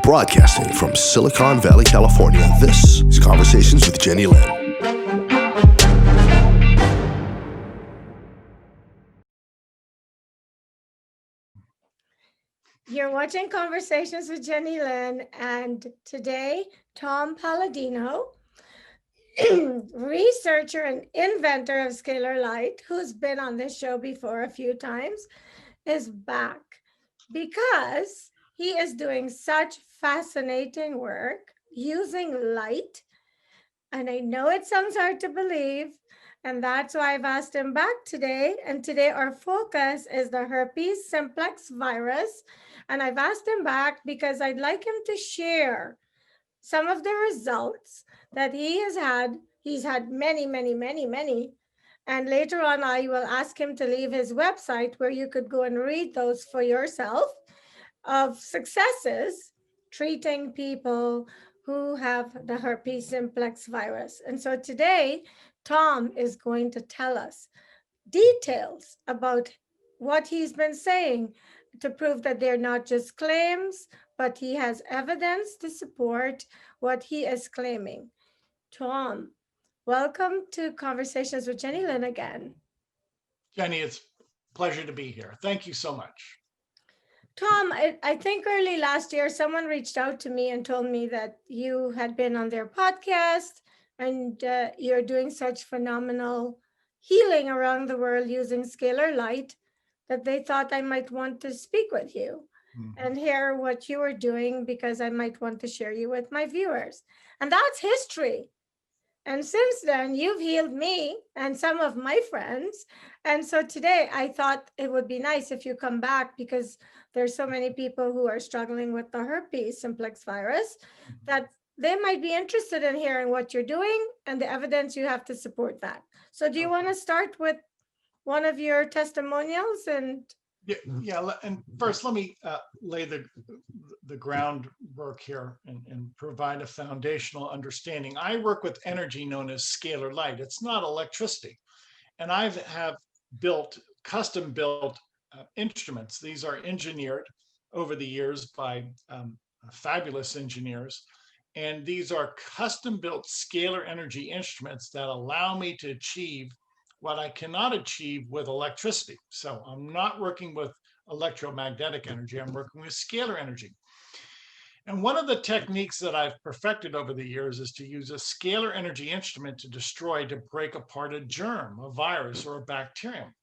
Broadcasting from Silicon Valley, California, this is Conversations with Jennylyn. You're watching Conversations with Jennylyn, and today, Tom Paladino, researcher and inventor of Scalar Light, who's been on this show before a few times, is back because he is doing such fascinating work using light. And I know it sounds hard to believe, and that's why I've asked him back today. And today our focus is the herpes simplex virus. And I've asked him back because I'd like him to share some of the results that he has had. He's had many, many, many, many. And later on, I will ask him to leave his website where you could go and read those for yourself of successes treating people who have the herpes simplex virus. And so today, Tom is going to tell us details about what he's been saying to prove that they're not just claims, but he has evidence to support what he is claiming. Tom, welcome to Conversations with Jennylyn again. Jenny, it's a pleasure to be here. Thank you so much. Tom, I think early last year, someone reached out to me and told me that you had been on their podcast and you're doing such phenomenal healing around the world using scalar light that they thought I might want to speak with you and hear what you were doing because I might want to share you with my viewers. And that's history. And since then, you've healed me and some of my friends. And so today I thought it would be nice if you come back because there's so many people who are struggling with the herpes simplex virus that they might be interested in hearing what you're doing and the evidence you have to support that. So do you want to start with one of your testimonials? And and first let me lay the groundwork here and provide a foundational understanding. I work with energy known as scalar light. It's not electricity. And I have custom built instruments. These are engineered over the years by fabulous engineers. And these are custom built scalar energy instruments that allow me to achieve what I cannot achieve with electricity. So I'm not working with electromagnetic energy, I'm working with scalar energy. And one of the techniques that I've perfected over the years is to use a scalar energy instrument to break apart a germ, a virus, or a bacterium.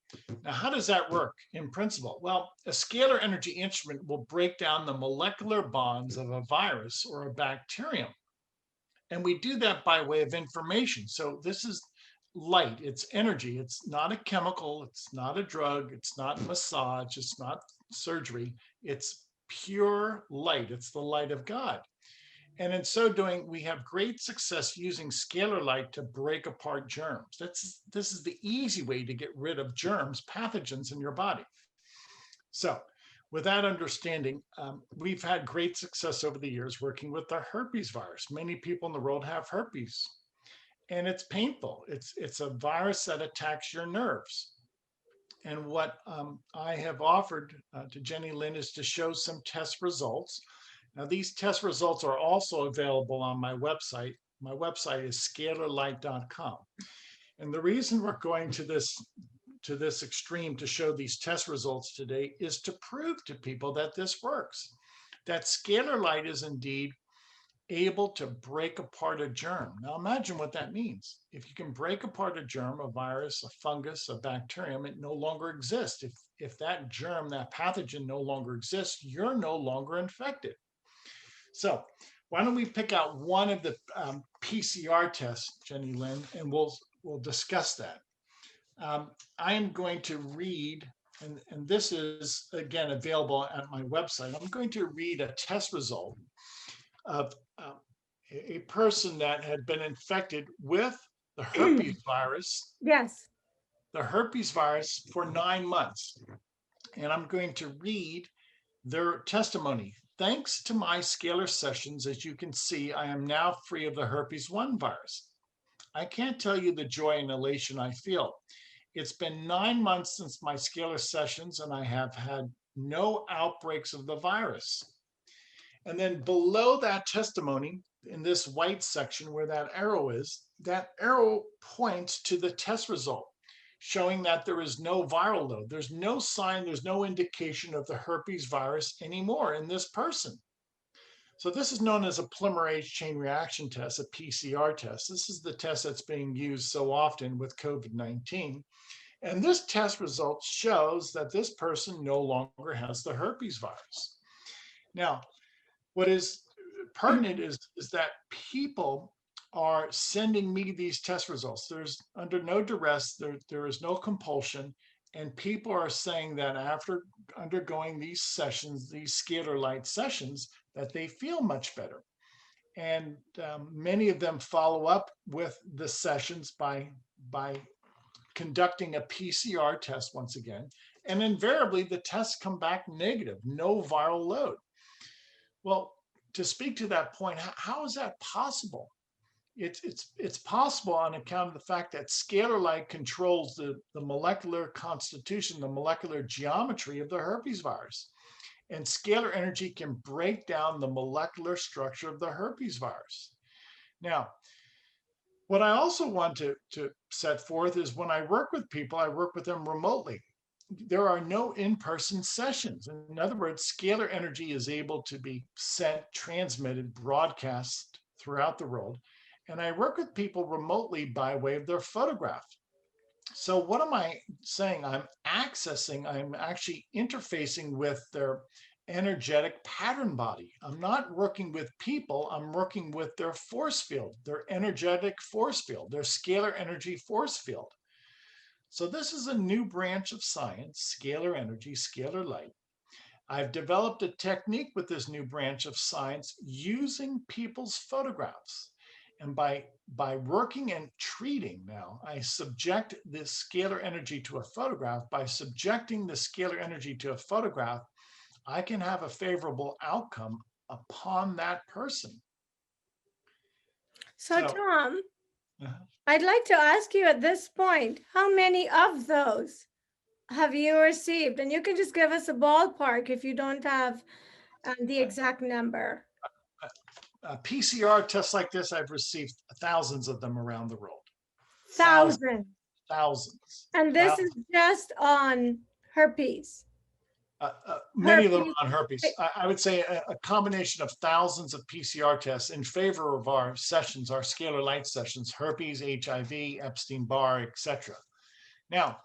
Now, how does that work in principle? Well, a scalar energy instrument will break down the molecular bonds of a virus or a bacterium. And we do that by way of information. So this is light, it's energy, it's not a chemical, it's not a drug, it's not massage, it's not surgery, it's pure light, it's the light of God. And in so doing, we have great success using scalar light to break apart germs. This is the easy way to get rid of germs, pathogens in your body. So with that understanding, we've had great success over the years working with the herpes virus. Many people in the world have herpes. And it's painful. It's a virus that attacks your nerves. And what I have offered to Jennylyn is to show some test results. Now, these test results are also available on my website. My website is scalarlight.com. And the reason we're going to this extreme to show these test results today is to prove to people that this works, that scalar light is indeed able to break apart a germ. Now imagine what that means. If you can break apart a germ, a virus, a fungus, a bacterium, it no longer exists. If that germ, that pathogen no longer exists, you're no longer infected. So why don't we pick out one of the PCR tests, Jennylyn, and we'll discuss that. I am going to read, and this is again available at my website. I'm going to read a test result of a person that had been infected with the herpes virus. yes. The herpes virus for 9 months. And I'm going to read their testimony. Thanks to my scalar sessions, as you can see, I am now free of the herpes 1 virus. I can't tell you the joy and elation I feel. It's been 9 months since my scalar sessions, and I have had no outbreaks of the virus. And then below that testimony, in this white section where that arrow points to the test result, showing that there is no viral load. There's no sign, there's no indication of the herpes virus anymore in this person. So this is known as a polymerase chain reaction test, a PCR test. This is the test that's being used so often with COVID-19. And this test result shows that this person no longer has the herpes virus. Now, what is pertinent is that people are sending me these test results. There's under no duress, there is no compulsion, and people are saying that after undergoing these sessions, these Scalar Light sessions, that they feel much better. And many of them follow up with the sessions by conducting a PCR test once again, and invariably the tests come back negative, no viral load. Well, to speak to that point, how is that possible? It's possible on account of the fact that Scalar Light controls the molecular constitution, the molecular geometry of the herpes virus. And scalar energy can break down the molecular structure of the herpes virus. Now, what I also want to set forth is when I work with people, I work with them remotely. There are no in-person sessions. In other words, scalar energy is able to be sent, transmitted, broadcast throughout the world. And I work with people remotely by way of their photograph. So what am I saying? I'm actually interfacing with their energetic pattern body. I'm not working with people, I'm working with their force field, their energetic force field, their scalar energy force field. So this is a new branch of science, scalar energy, scalar light. I've developed a technique with this new branch of science using people's photographs. And by working and treating now, I subject this scalar energy to a photograph. By subjecting the scalar energy to a photograph, I can have a favorable outcome upon that person. So Tom, I'd like to ask you at this point, how many of those have you received? And you can just give us a ballpark if you don't have the exact number. PCR tests like this, I've received thousands of them around the world. Thousands. And this thousands. is just on herpes. Many of them on herpes. I would say a combination of thousands of PCR tests in favor of our sessions, our Scalar Light sessions, herpes, HIV, Epstein-Barr, etc. Now,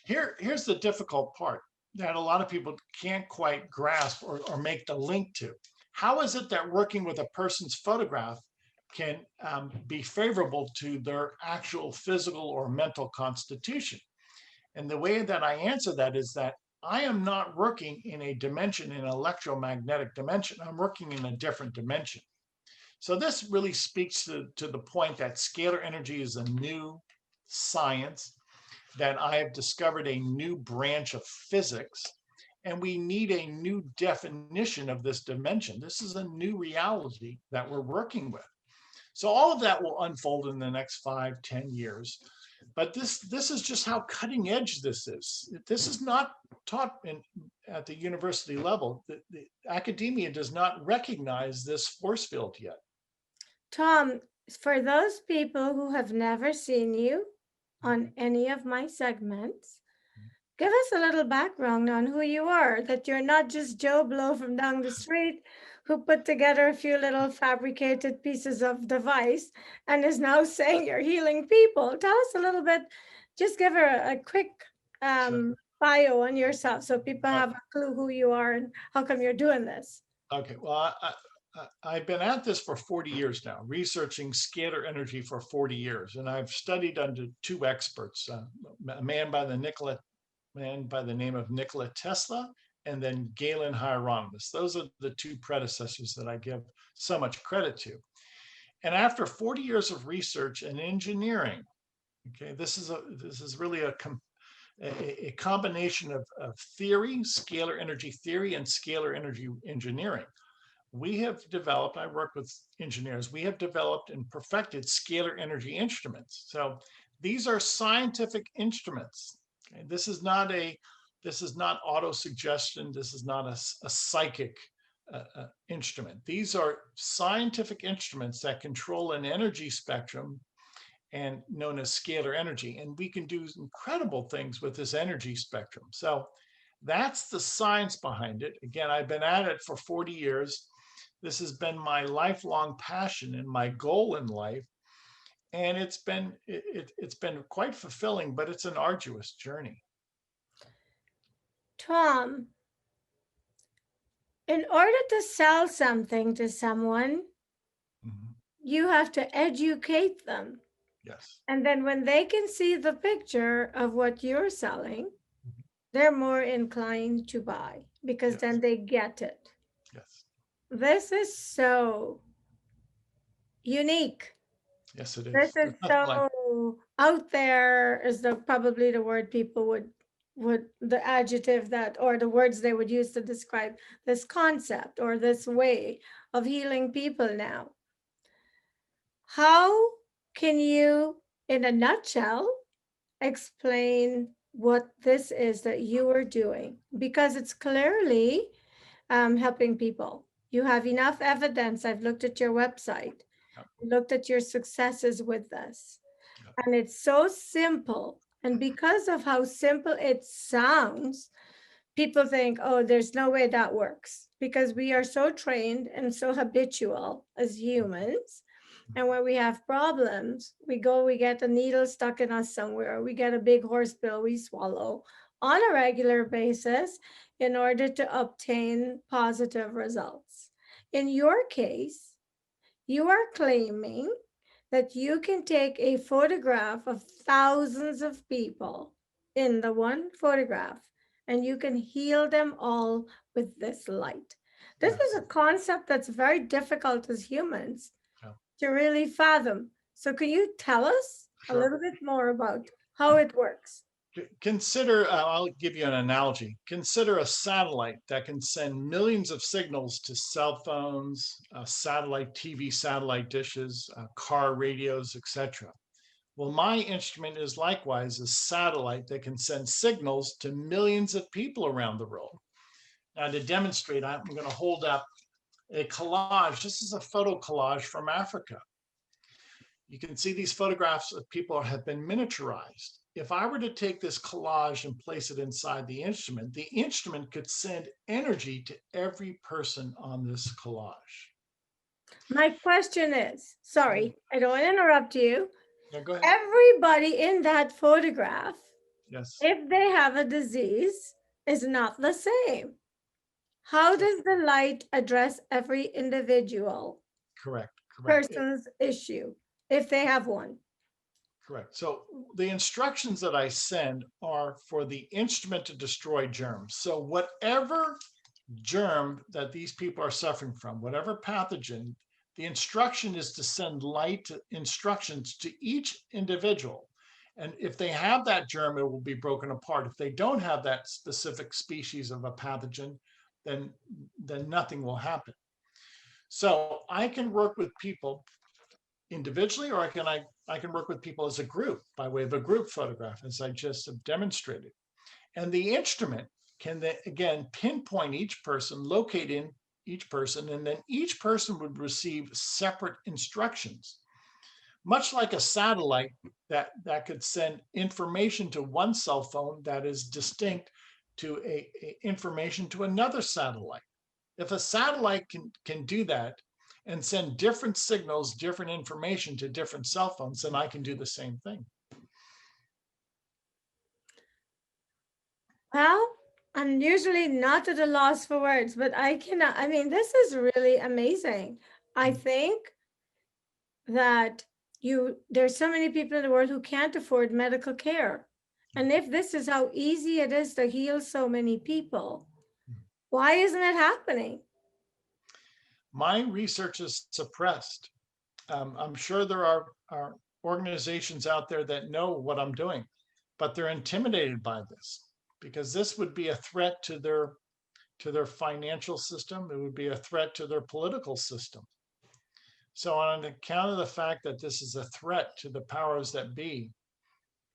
here's the difficult part that a lot of people can't quite grasp or make the link to. How is it that working with a person's photograph can be favorable to their actual physical or mental constitution? And the way that I answer that is that I am not working in a dimension, an electromagnetic dimension. I'm working in a different dimension. So this really speaks to the point that scalar energy is a new science, that I have discovered a new branch of physics, and we need a new definition of this dimension. This is a new reality that we're working with. So all of that will unfold in the next 5, 10 years. But this is just how cutting edge this is. This is not taught at the university level. The academia does not recognize this force field yet. Tom, for those people who have never seen you on any of my segments, give us a little background on who you are, that you're not just Joe Blow from down the street who put together a few little fabricated pieces of device and is now saying you're healing people. Tell us a little bit, just give her a quick bio on yourself so people have a clue who you are and how come you're doing this. Okay, well, I've been at this for 40 years now, researching scalar energy for 40 years. And I've studied under two experts, a man by the name of Nikola Tesla, and then Galen Hieronymus. Those are the two predecessors that I give so much credit to. And after 40 years of research and engineering, okay, this is really a combination of theory, scalar energy theory, and scalar energy engineering. We have developed, I work with engineers, we have developed and perfected scalar energy instruments. So these are scientific instruments. Okay? This is not autosuggestion. This is not a psychic instrument. These are scientific instruments that control an energy spectrum and known as scalar energy. And we can do incredible things with this energy spectrum. So that's the science behind it. Again, I've been at it for 40 years. This has been my lifelong passion and my goal in life. And it's been quite fulfilling, but it's an arduous journey. Tom, in order to sell something to someone, Mhm. you have to educate them. Yes. And then when they can see the picture of what you're selling, Mhm. they're more inclined to buy because Yes. then they get it. Yes. This is so unique. Yes, it This is. is There's nothing like so out there is the probably the word people would the adjective that or the words they would use to describe this concept or this way of healing people now. How can you, in a nutshell, explain what this is that you are doing? Because it's clearly helping people. You have enough evidence. I've looked at your website, Yep. looked at your successes with this, Yep. and it's so simple. And because of how simple it sounds, people think, oh, there's no way that works because we are so trained and so habitual as humans. And when we have problems, we get a needle stuck in us somewhere, we get a big horse pill we swallow on a regular basis in order to obtain positive results. In your case, you are claiming that you can take a photograph of thousands of people in the one photograph and you can heal them all with this light. This Yes. is a concept that's very difficult as humans Yeah. to really fathom. So, can you tell us a Sure. little bit more about how it works? Consider, I'll give you an analogy. Consider a satellite that can send millions of signals to cell phones, satellite TV, satellite dishes, car radios, etc. Well, my instrument is likewise a satellite that can send signals to millions of people around the world. Now, to demonstrate, I'm going to hold up a collage. This is a photo collage from Africa. You can see these photographs of people have been miniaturized. If I were to take this collage and place it inside the instrument could send energy to every person on this collage. My question is sorry, I don't want to interrupt you. Yeah, go ahead. Everybody in that photograph, Yes. if they have a disease, is not the same. How does the light address every individual Correct. person's issue if they have one? Correct. So the instructions that I send are for the instrument to destroy germs. So whatever germ that these people are suffering from, whatever pathogen, the instruction is to send light instructions to each individual. And if they have that germ, it will be broken apart. If they don't have that specific species of a pathogen, then nothing will happen. So I can work with people individually, or I can work with people as a group by way of a group photograph, as I just have demonstrated. And the instrument can then again pinpoint each person, locate in each person, and then each person would receive separate instructions, much like a satellite that could send information to one cell phone that is distinct to a information to another satellite. If a satellite can do that and send different signals, different information to different cell phones, then I can do the same thing. Well, I'm usually not at a loss for words, but I cannot. I mean, this is really amazing. I think that there's so many people in the world who can't afford medical care. And if this is how easy it is to heal so many people, why isn't it happening? My research is suppressed. I'm sure there are organizations out there that know what I'm doing, but they're intimidated by this because this would be a threat to their financial system. It would be a threat to their political system. So on account of the fact that this is a threat to the powers that be,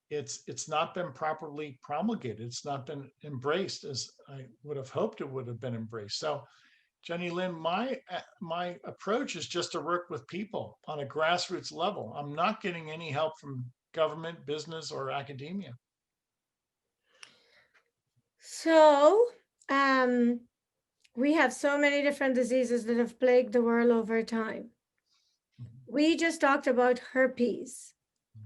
it's not been properly promulgated. It's not been embraced as I would have hoped it would have been embraced. So Jennylyn, my approach is just to work with people on a grassroots level. I'm not getting any help from government, business, or academia. So, we have so many different diseases that have plagued the world over time. We just talked about herpes,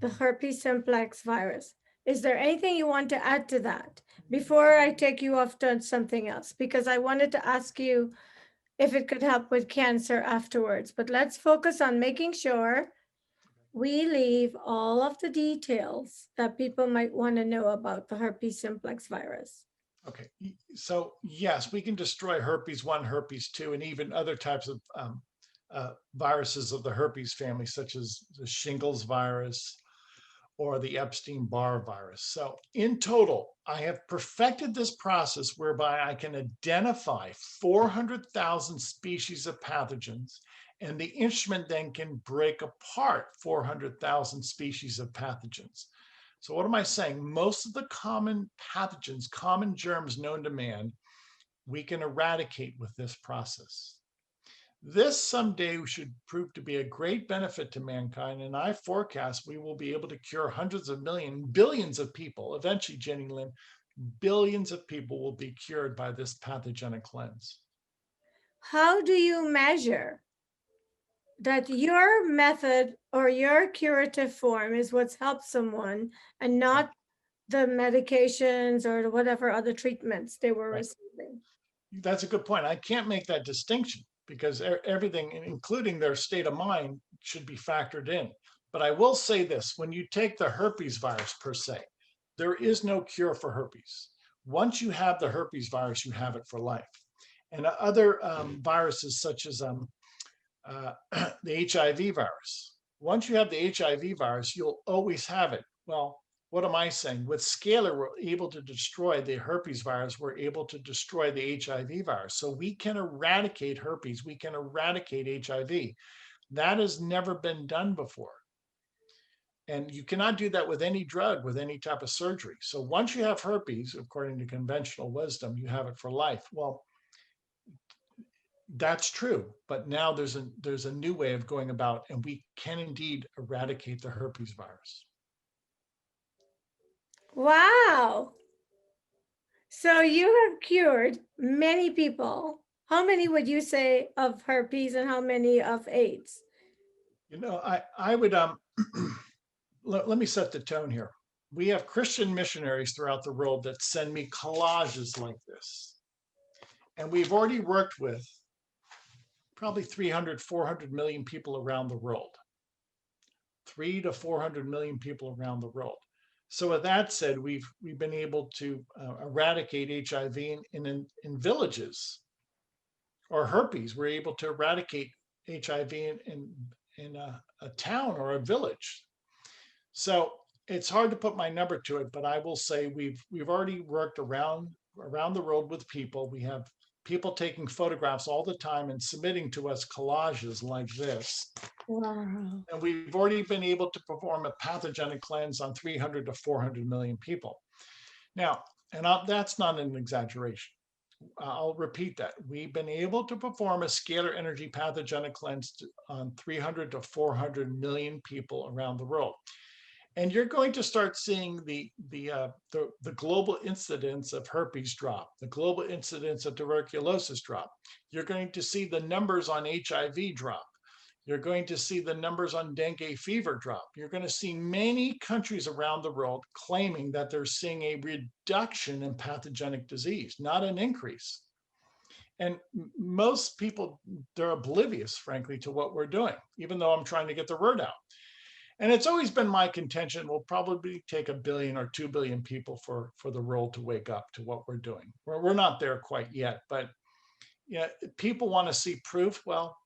the herpes simplex virus. Is there anything you want to add to that before I take you off to something else? Because I wanted to ask you if it could help with cancer afterwards, but let's focus on making sure we leave all of the details that people might want to know about the herpes simplex virus. Okay, so yes, we can destroy herpes 1, herpes 2, and even other types of viruses of the herpes family, such as the shingles virus or the Epstein-Barr virus. So in total, I have perfected this process whereby I can identify 400,000 species of pathogens, and the instrument then can break apart 400,000 species of pathogens. So what am I saying? Most of the common pathogens, common germs known to man, we can eradicate with this process. This someday should prove to be a great benefit to mankind, and I forecast we will be able to cure hundreds of millions, billions of people. Eventually, Jennylyn, billions of people will be cured by this pathogenic cleanse. How do you measure that your method or your curative form is what's helped someone and not the medications or whatever other treatments they were receiving? That's a good point. I can't make that distinction because everything, including their state of mind, should be factored in. But I will say this, when you take the herpes virus per se, there is no cure for herpes. Once you have the herpes virus, you have it for life. And other viruses such as the HIV virus, once you have the HIV virus, you'll always have it. Well, what am I saying? With Scalar, we're able to destroy the herpes virus. We're able to destroy the HIV virus. So we can eradicate herpes. We can eradicate HIV. That has never been done before. And you cannot do that with any drug, with any type of surgery. So once you have herpes, according to conventional wisdom, you have it for life. Well, that's true. But now there's a new way of going about, and we can indeed eradicate the herpes virus. Wow. So you have cured many people. How many would you say of herpes and how many of AIDS? You know, I would let me set the tone here. We have Christian missionaries throughout the world that send me collages like this. And we've already worked with probably 300, 400 million people around the world. 300 to 400 million people around the world. So with that said, we've been able to eradicate HIV in villages, or herpes. We're able to eradicate HIV in a town or a village. So it's hard to put my number to it, but I will say we've already worked around the world with people. We have people taking photographs all the time and submitting to us collages like this. Wow. And we've already been able to perform a pathogenic cleanse on 300 to 400 million people. Now, and that's not an exaggeration. I'll repeat that. We've been able to perform a scalar energy pathogenic cleanse on 300 to 400 million people around the world. And you're going to start seeing the global incidence of herpes drop, the global incidence of tuberculosis drop. You're going to see the numbers on HIV drop. You're going to see the numbers on dengue fever drop. You're going to see many countries around the world claiming that they're seeing a reduction in pathogenic disease, not an increase. And most people, they're oblivious, frankly, to what we're doing, even though I'm trying to get the word out. And it's always been my contention, we'll probably take 1 billion or 2 billion people for the world to wake up to what we're doing. We're not there quite yet, but yeah, people want to see proof. Well,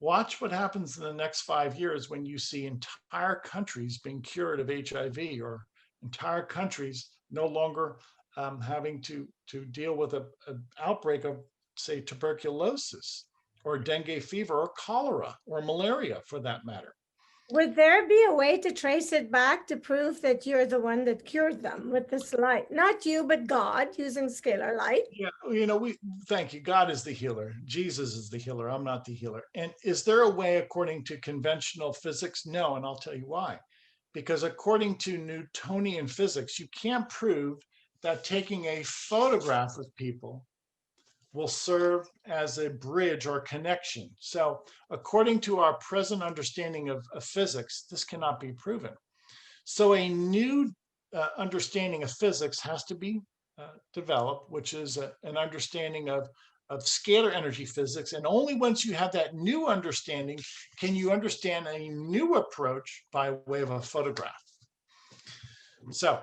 watch what happens in the next 5 years when you see entire countries being cured of HIV, or entire countries no longer having to deal with an outbreak of, say, tuberculosis or dengue fever or cholera or malaria for that matter. Would there be a way to trace it back to prove that you're the one that cured them with this light? Not you, but God using scalar light. Yeah, we thank you. God is the healer. Jesus is the healer. I'm not the healer. And is there a way, according to conventional physics? No, and I'll tell you why. Because according to Newtonian physics, you can't prove that taking a photograph of people will serve as a bridge or connection. So according to our present understanding of physics, this cannot be proven. So a new understanding of physics has to be developed, which is an understanding of scalar energy physics. And only once you have that new understanding can you understand a new approach by way of a photograph. So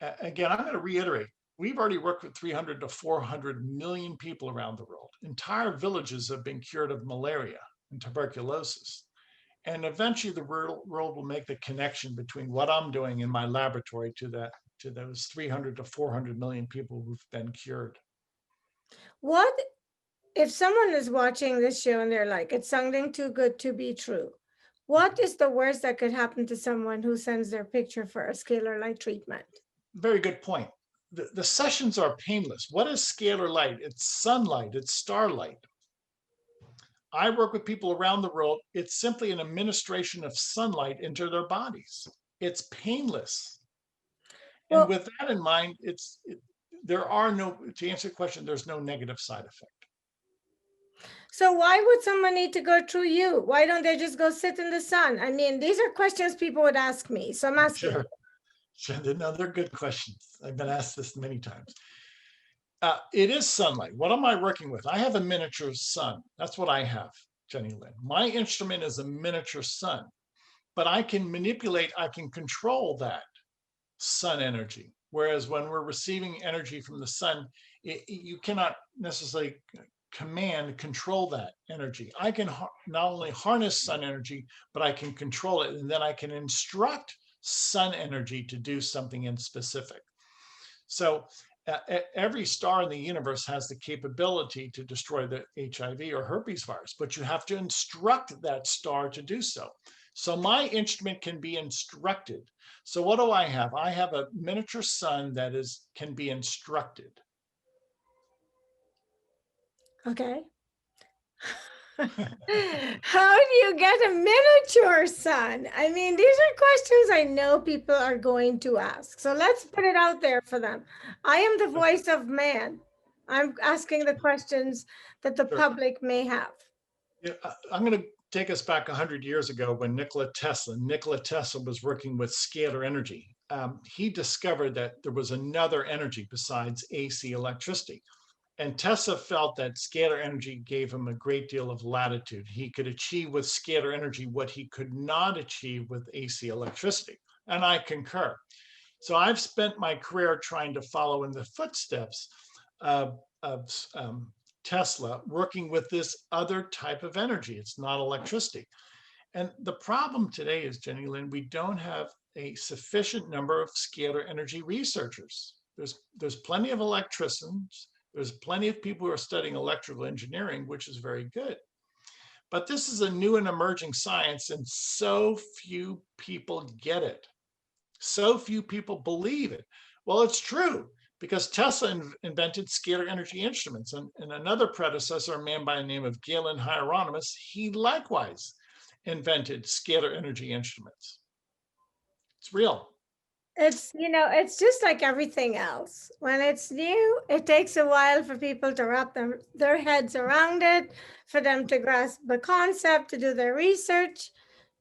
again, I'm going to reiterate, we've already worked with 300 to 400 million people around the world. Entire villages have been cured of malaria and tuberculosis. And eventually the world will make the connection between what I'm doing in my laboratory to those 300 to 400 million people who've been cured. What if someone is watching this show and they're like, it's something too good to be true? What is the worst that could happen to someone who sends their picture for a scalar light treatment? Very good point. The sessions are painless. What is scalar light? It's sunlight, it's starlight. I work with people around the world. It's simply an administration of sunlight into their bodies. It's painless. Well, And with that in mind, there are no, to answer the question, there's no negative side effect. so why would someone need to go through you? Why don't they just go sit in the sun? I mean, these are questions people would ask me. So I'm asking. Sure. No, they're good questions. I've been asked this many times. It is sunlight. What am I working with? I have a miniature sun. That's what I have, Jennylyn. My instrument is a miniature sun, but I can manipulate, I can control that sun energy. Whereas when we're receiving energy from the sun, you cannot necessarily control that energy. I can not only harness sun energy, but I can control it. And then I can instruct sun energy to do something in specific. So every star in the universe has the capability to destroy the HIV or herpes virus, but you have to instruct that star to do so. So my instrument can be instructed. So what do I have? I have a miniature sun that can be instructed. Okay. How do you get a miniature sun? I mean, these are questions I know people are going to ask. So let's put it out there for them. I am the voice of man. I'm asking the questions that the public may have. Yeah, I'm going to take us back 100 years ago when Nikola Tesla was working with scalar energy. He discovered that there was another energy besides AC electricity. And Tesla felt that scalar energy gave him a great deal of latitude. He could achieve with scalar energy what he could not achieve with AC electricity. And I concur. So I've spent my career trying to follow in the footsteps of Tesla, working with this other type of energy. It's not electricity. And the problem today is, Jennylyn, we don't have a sufficient number of scalar energy researchers. There's plenty of electricians. There's plenty of people who are studying electrical engineering, which is very good. But this is a new and emerging science, and so few people get it. So few people believe it. Well, it's true, because Tesla invented scalar energy instruments, and another predecessor, a man by the name of Galen Hieronymus, he likewise invented scalar energy instruments. It's real. It's just like everything else. When it's new, it takes a while for people to wrap their heads around it, for them to grasp the concept, to do their research,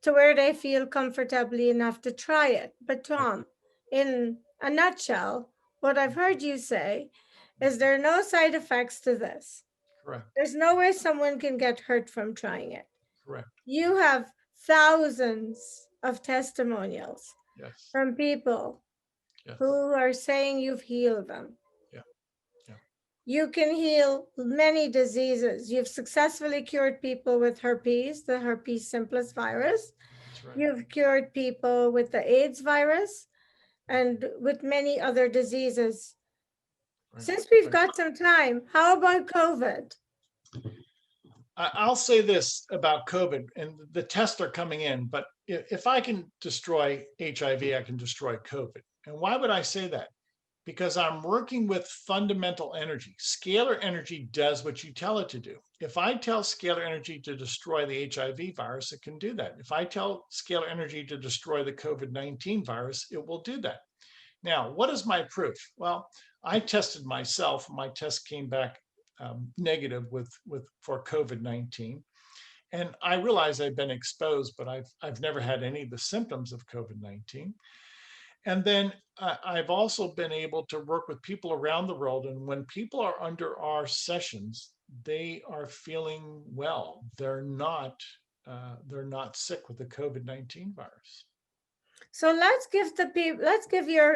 to where they feel comfortably enough to try it. But Tom, in a nutshell, what I've heard you say is there are no side effects to this. Correct. There's no way someone can get hurt from trying it. Correct. You have thousands of testimonials. Yes. From people who are saying you've healed them. Yeah. You can heal many diseases. You've successfully cured people with herpes, the herpes simplex virus. Right. You've cured people with the AIDS virus and with many other diseases. Right. Since we've got some time, how about COVID? I'll say this about COVID, and the tests are coming in, but if I can destroy HIV, I can destroy COVID. And why would I say that? Because I'm working with fundamental energy. Scalar energy does what you tell it to do. If I tell scalar energy to destroy the HIV virus, it can do that. If I tell scalar energy to destroy the COVID-19 virus, it will do that. Now, what is my proof? Well, I tested myself. My test came back negative for COVID-19. And I realize I've been exposed, but I've never had any of the symptoms of COVID-19. And then I've also been able to work with people around the world. And when people are under our sessions, they are feeling well. They're not sick with the COVID-19 virus. So let's give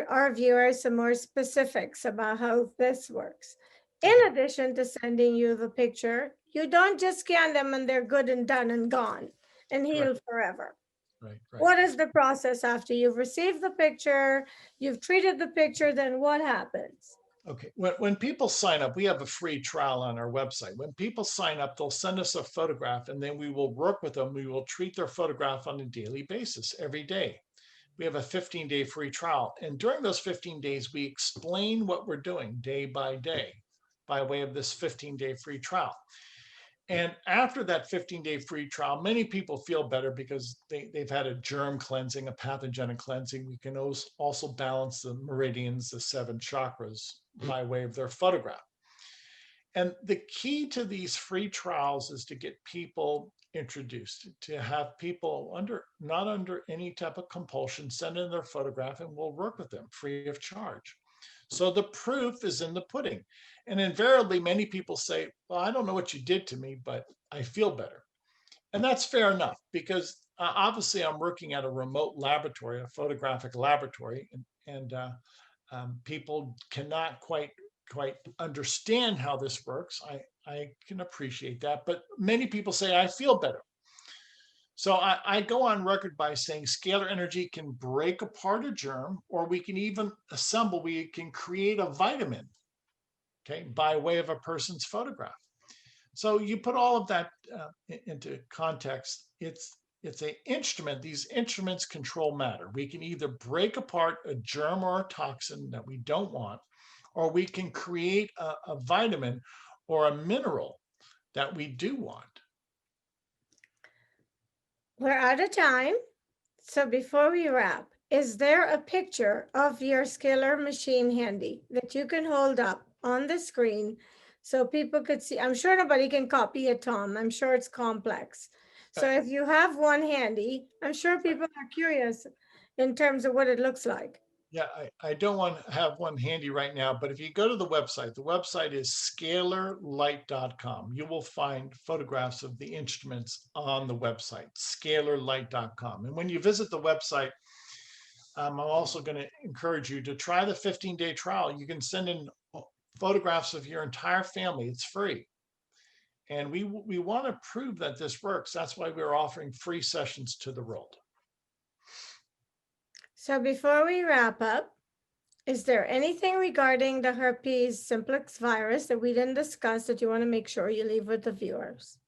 our viewers some more specifics about how this works. In addition to sending you the picture, you don't just scan them and they're good and done and gone and healed forever. Right. What is the process after you've received the picture, you've treated the picture, then what happens? Okay, when people sign up, we have a free trial on our website. When people sign up, they'll send us a photograph and then we will work with them. We will treat their photograph on a daily basis, every day. We have a 15-day free trial. And during those 15 days, we explain what we're doing day by day by way of this 15-day free trial. And after that 15-day free trial, many people feel better because they've had a germ cleansing, a pathogenic cleansing. We can also balance the meridians, the 7 chakras by way of their photograph. And the key to these free trials is to get people introduced, to have people not under any type of compulsion, send in their photograph and we'll work with them free of charge. So the proof is in the pudding. And invariably, many people say, well, I don't know what you did to me, but I feel better. And that's fair enough, because obviously I'm working at a remote laboratory, a photographic laboratory, and people cannot quite understand how this works. I can appreciate that, but many people say, I feel better. So I go on record by saying scalar energy can break apart a germ, or we can even we can create a vitamin, okay, by way of a person's photograph. So you put all of that into context. It's an instrument. These instruments control matter. We can either break apart a germ or a toxin that we don't want, or we can create a vitamin or a mineral that we do want. We're out of time. So before we wrap, is there a picture of your scalar machine handy that you can hold up on the screen so people could see? I'm sure nobody can copy it, Tom. I'm sure it's complex. So if you have one handy, I'm sure people are curious in terms of what it looks like. Yeah, I don't want to have one handy right now, but if you go to the website is scalarlight.com. You will find photographs of the instruments on the website, scalarlight.com. And when you visit the website, I'm also going to encourage you to try the 15-day trial. You can send in photographs of your entire family. It's free. And we want to prove that this works. That's why we're offering free sessions to the world. So before we wrap up, is there anything regarding the herpes simplex virus that we didn't discuss that you want to make sure you leave with the viewers?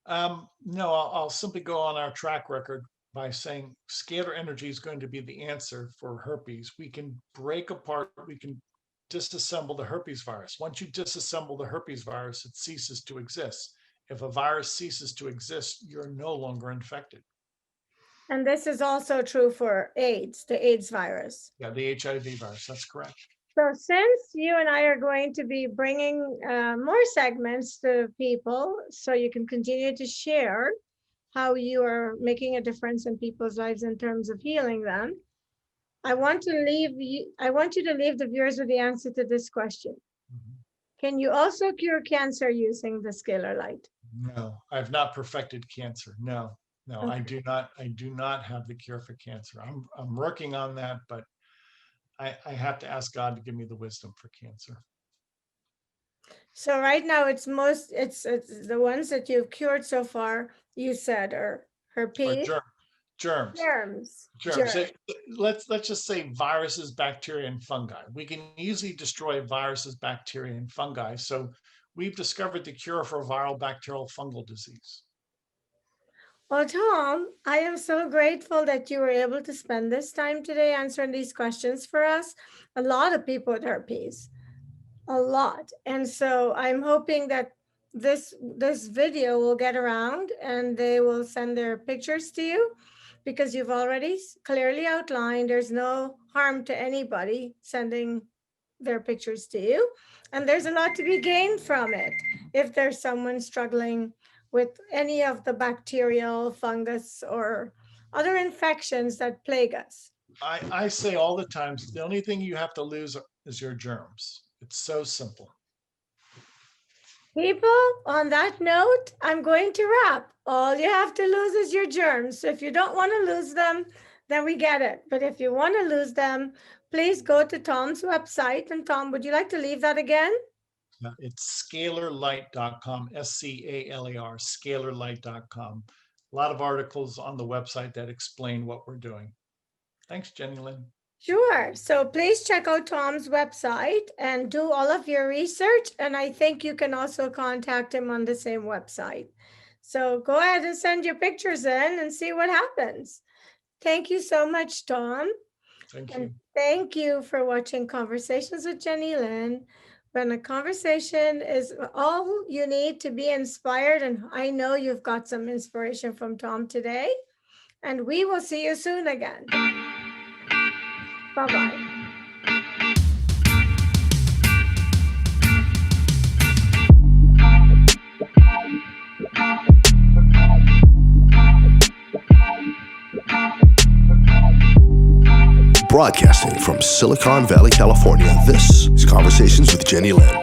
No, I'll simply go on our track record by saying scalar energy is going to be the answer for herpes. We can break apart, we can disassemble the herpes virus. Once you disassemble the herpes virus, it ceases to exist. If a virus ceases to exist, you're no longer infected. And this is also true for AIDS, the AIDS virus. Yeah, the HIV virus, that's correct. So since you and I are going to be bringing more segments to people, so you can continue to share how you are making a difference in people's lives in terms of healing them, I want you to leave the viewers with the answer to this question. Mm-hmm. Can you also cure cancer using the scalar light? No, I've not perfected cancer. No. Okay. I do not have the cure for cancer. I'm working on that, but I have to ask God to give me the wisdom for cancer. So right now it's the ones that you've cured so far, you said, are herpes. Or germs. Let's just say viruses, bacteria, and fungi. We can easily destroy viruses, bacteria, and fungi. So we've discovered the cure for viral bacterial fungal disease. Well, Tom, I am so grateful that you were able to spend this time today answering these questions for us. A lot of people with herpes, a lot. And so I'm hoping that this video will get around and they will send their pictures to you, because you've already clearly outlined there's no harm to anybody sending their pictures to you. And there's a lot to be gained from it if there's someone struggling with any of the bacterial, fungus, or other infections that plague us. I say all the time, the only thing you have to lose is your germs. It's so simple. People, on that note, I'm going to wrap. All you have to lose is your germs. So if you don't want to lose them, then we get it. But if you want to lose them, please go to Tom's website. And Tom, would you like to leave that again? It's scalarlight.com, SCALAR, scalarlight.com. A lot of articles on the website that explain what we're doing. Thanks, Jennylyn. Sure. So please check out Tom's website and do all of your research. And I think you can also contact him on the same website. So go ahead and send your pictures in and see what happens. Thank you so much, Tom. Thank you. And thank you for watching Conversations with Jennylyn. When a conversation is all you need to be inspired, and I know you've got some inspiration from Tom today, and we will see you soon again. Bye-bye. Broadcasting from Silicon Valley, California, this is Conversations with Jennylyn.